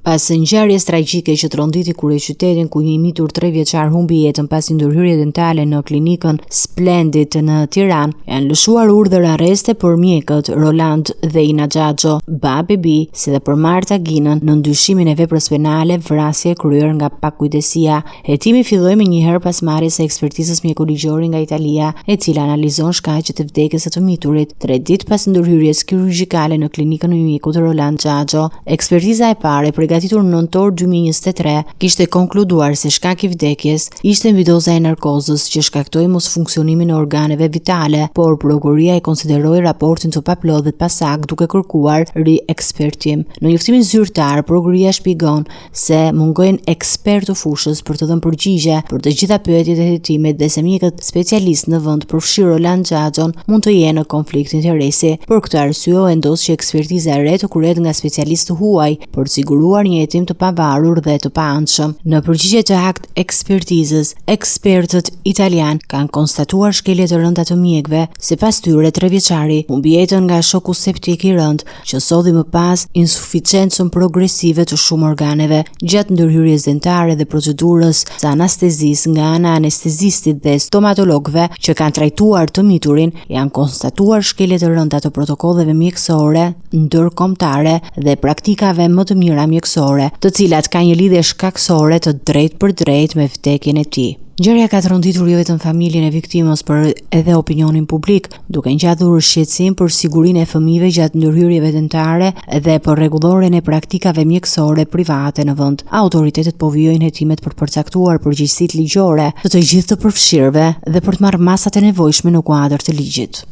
Pas ngjarjes tragjike që tronditi kryeqytetin ku një i mitur 3 vjeçar humbi jetën pas një ndërhyrje dentale në klinikën Splendid në Tiranë, janë lëshuar urdhër arreste për mjekët Roland dhe Ina Xhaxho, babi Bi, si dhe për Marta Ginën në ndyshimin e veprës penale vrasje kryer nga pakujdesia. Hetimi filloi më njëherë pas marrjes së ekspertizës mjekoligjore nga Italia, e cila analizon shkaqet e vdekjes së të miturit 3 ditë pas ndërhyrjes kirurgjikale në klinikën e mjekut Roland Xhaxho. Ekspertiza e parë përgatitur në nëntor 2023 kishte konkluduar se shkak i vdekjes ishte mbidoza e narkozës që shkaktoi mosfunksionimin e organeve vitale, por prokuroria e konsideroi raportin të paplot dhe të pasakt duke kërkuar riekspertim. Në njoftimin zyrtar, prokuroria shpjegon se mungojnë ekspertë të fushës për të dhënë përgjigje për të gjitha pyetjet e hetimet dhe se mjekët specialistë në vend përfshirë Roland Xhaxhon mund të jenë në konflikt interesi. Për këtë arsye vendos që ekspertiza e re të kryhet nga specialistë huaj për të siguruar një hetim të pavarur dhe të paanshëm. Në përgjigje të akt ekspertizës, ekspertët italian kanë konstatuar shkelje të rënda të mjekëve, sipas tyre 3 vjeçari humbi jetën nga shoku septik i rënd që solli më pas insuficiencën progresive të shumë organeve. Gjatë ndërhyrjes dentare dhe procedurës së anestezisë nga ana e anestezistit dhe stomatologëve që kanë trajtuar të miturin, janë konstatuar shkelje të rënda të protokolleve mjekësore ndërkombëtare dhe praktikave më të mira mjekësore, të cilat kanë një lidhje shkaksore të drejtë për drejtë me vdekjen e tij. Ngjarja ka tronditur jo vetëm familjen e viktimës, por edhe opinionin publik, duke ngjatur shqetësim për sigurinë e fëmijëve gjatë ndërhyrjeve dentare dhe për rregulloren e praktikave mjekësore private në vend. Autoritetet po vijojnë hetimet për të përcaktuar përgjegjësitë ligjore të gjithë të përfshirëve dhe për të marrë masat e nevojshme në kuadër të ligjit.